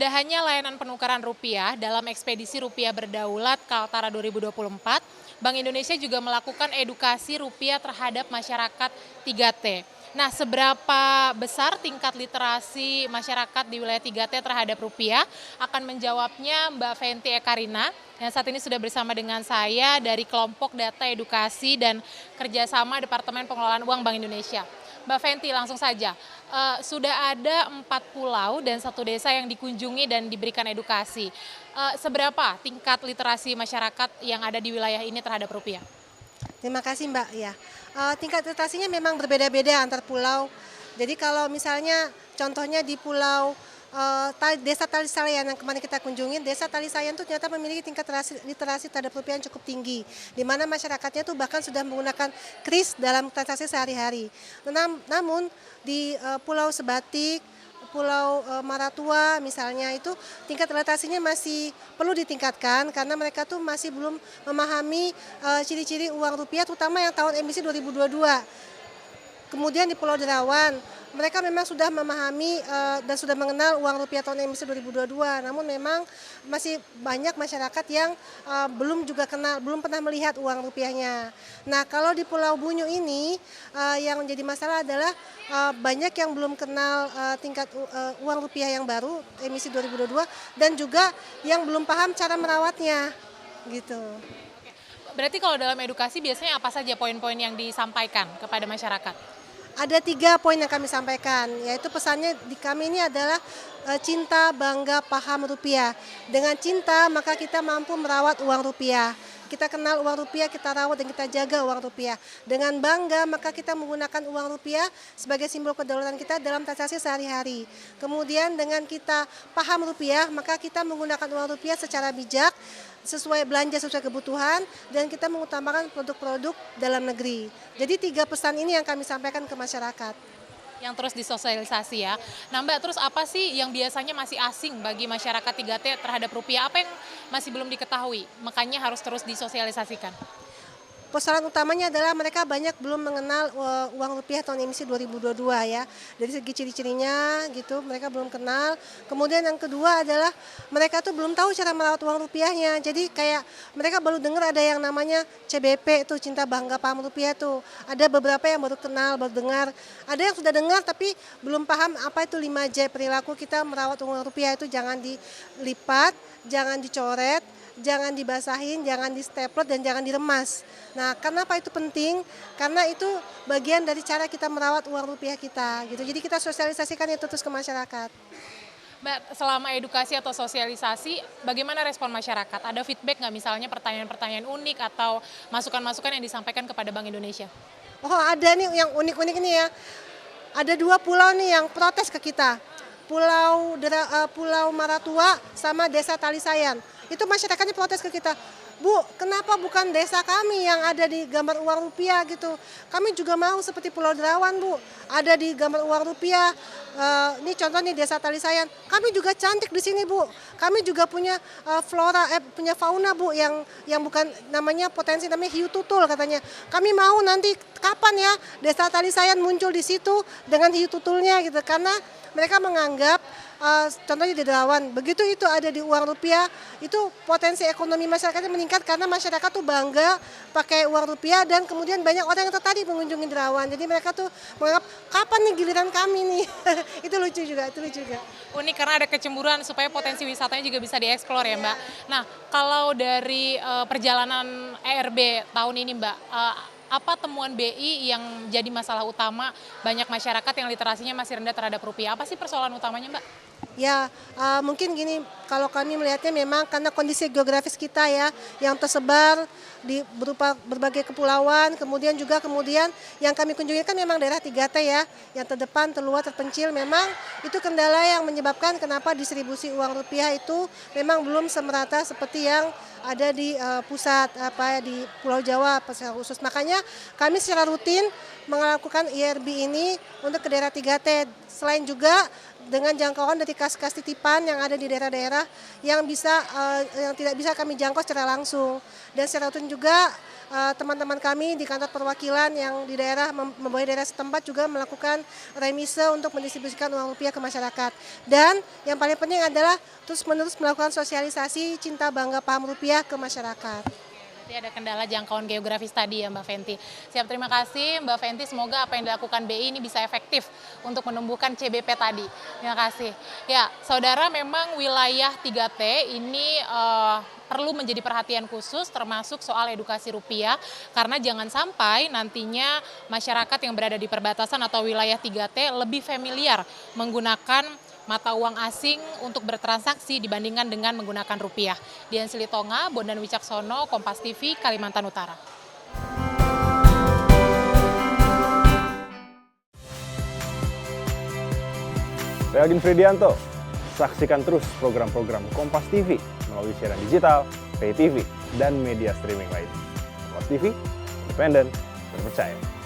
Tidak hanya layanan penukaran rupiah dalam ekspedisi rupiah berdaulat Kaltara 2024, Bank Indonesia juga melakukan edukasi rupiah terhadap masyarakat 3T. Nah, seberapa besar tingkat literasi masyarakat di wilayah 3T terhadap rupiah akan menjawabnya Mbak Fenty Ekarina yang saat ini sudah bersama dengan saya dari kelompok data edukasi dan kerjasama Departemen Pengelolaan Uang Bank Indonesia. Mbak Fenty, langsung saja, sudah ada 4 pulau dan 1 desa yang dikunjungi dan diberikan edukasi. Seberapa tingkat literasi masyarakat yang ada di wilayah ini terhadap rupiah? Terima kasih Mbak. Ya, tingkat literasinya memang berbeda-beda antar pulau. Jadi kalau misalnya contohnya di pulau Desa Talisayan yang kemarin kita kunjungin, Desa Talisayan itu ternyata memiliki tingkat literasi terhadap rupiah yang cukup tinggi, di mana masyarakatnya tuh bahkan sudah menggunakan kris dalam transaksi sehari-hari. Namun di Pulau Sebatik, Pulau Maratua misalnya itu tingkat literasinya masih perlu ditingkatkan karena mereka tuh masih belum memahami ciri-ciri uang rupiah terutama yang tahun emisi 2022. Kemudian di Pulau Derawan, mereka memang sudah memahami dan sudah mengenal uang rupiah tahun emisi 2022. Namun memang masih banyak masyarakat yang belum pernah melihat uang rupiahnya. Nah, kalau di Pulau Bunyu ini yang menjadi masalah adalah banyak yang belum kenal tingkat uang rupiah yang baru emisi 2022 dan juga yang belum paham cara merawatnya, gitu. Berarti kalau dalam edukasi biasanya apa saja poin-poin yang disampaikan kepada masyarakat? Ada 3 poin yang kami sampaikan, yaitu pesannya di kami ini adalah cinta, bangga, paham rupiah. Dengan cinta maka kita mampu merawat uang rupiah. Kita kenal uang rupiah, kita rawat dan kita jaga uang rupiah. Dengan bangga maka kita menggunakan uang rupiah sebagai simbol kedaulatan kita dalam transaksi sehari-hari. Kemudian dengan kita paham rupiah maka kita menggunakan uang rupiah secara bijak, sesuai belanja sesuai kebutuhan, dan kita mengutamakan produk-produk dalam negeri. Jadi 3 pesan ini yang kami sampaikan ke masyarakat. Yang terus disosialisasi ya. Nah Mbak, terus apa sih yang biasanya masih asing bagi masyarakat 3T terhadap rupiah? Apa yang masih belum diketahui? Makanya harus terus disosialisasikan. Persoalan utamanya adalah mereka banyak belum mengenal uang rupiah tahun emisi 2022 ya. Dari segi ciri-cirinya gitu mereka belum kenal. Kemudian yang kedua adalah mereka tuh belum tahu cara merawat uang rupiahnya. Jadi kayak mereka baru dengar ada yang namanya CBP itu cinta bangga paham rupiah tuh. Ada beberapa yang baru kenal, baru dengar. Ada yang sudah dengar tapi belum paham apa itu 5J perilaku kita merawat uang rupiah itu jangan dilipat, jangan dicoret, jangan dibasahin, jangan di stapler, dan jangan diremas. Nah, kenapa itu penting? Karena itu bagian dari cara kita merawat uang rupiah kita, gitu. Jadi kita sosialisasikan itu terus ke masyarakat. Mbak, selama edukasi atau sosialisasi, bagaimana respon masyarakat? Ada feedback nggak misalnya pertanyaan-pertanyaan unik atau masukan-masukan yang disampaikan kepada Bank Indonesia? Oh, ada nih yang unik-unik ini ya. Ada 2 pulau nih yang protes ke kita. Pulau Maratua sama Desa Talisayan. Itu masyarakatnya protes ke kita, Bu, kenapa bukan desa kami yang ada di gambar uang rupiah gitu? Kami juga mau seperti Pulau Derawan, Bu, ada di gambar uang rupiah. Ini contohnya Desa Talisayan. Kami juga cantik di sini, Bu. Kami juga punya punya fauna, Bu, yang bukan namanya potensi namanya hiu tutul katanya. Kami mau nanti kapan ya Desa Talisayan muncul di situ dengan hiu tutulnya gitu, karena mereka menganggap contohnya di Derawan, begitu itu ada di uang rupiah, itu potensi ekonomi masyarakatnya meningkat karena masyarakat tuh bangga pakai uang rupiah dan kemudian banyak orang yang tertarik mengunjungi Derawan. Jadi mereka tuh menganggap kapan nih giliran kami nih. Itu lucu juga. Unik karena ada kecemburuan supaya potensi wisatanya juga bisa dieksplor ya Mbak. Nah, kalau dari perjalanan ERB tahun ini Mbak, apa temuan BI yang jadi masalah utama banyak masyarakat yang literasinya masih rendah terhadap rupiah? Apa sih persoalan utamanya Mbak? Ya, mungkin gini, kalau kami melihatnya memang karena kondisi geografis kita ya, yang tersebar berupa berbagai kepulauan, kemudian yang kami kunjungi kan memang daerah 3T ya, yang terdepan, terluar, terpencil, memang itu kendala yang menyebabkan kenapa distribusi uang rupiah itu memang belum semerata seperti yang ada di pusat di Pulau Jawa secara khusus. Makanya kami secara rutin melakukan IRB ini untuk ke daerah 3T. Selain juga dengan jangkauan dari kas-kas titipan yang ada di daerah-daerah yang tidak bisa kami jangkau secara langsung. Dan secara rutin juga teman-teman kami di kantor perwakilan yang di daerah membawa daerah setempat juga melakukan remise untuk mendistribusikan uang rupiah ke masyarakat. Dan yang paling penting adalah terus-menerus melakukan sosialisasi cinta bangga paham rupiah ke masyarakat. Berarti ada kendala jangkauan geografis tadi ya Mbak Fenty. Siap, terima kasih Mbak Fenty, semoga apa yang dilakukan BI ini bisa efektif untuk menumbuhkan CBP tadi. Terima kasih. Ya, saudara, memang wilayah 3T ini perlu menjadi perhatian khusus termasuk soal edukasi rupiah, karena jangan sampai nantinya masyarakat yang berada di perbatasan atau wilayah 3T lebih familiar menggunakan mata uang asing untuk bertransaksi dibandingkan dengan menggunakan rupiah. Dian Silitonga, Bondan Wicaksono, Kompas TV, Kalimantan Utara. Saya Agin Fridianto. Saksikan terus program-program Kompas TV melalui siaran digital, pay TV, dan media streaming lain. Kompas TV, independen, terpercaya.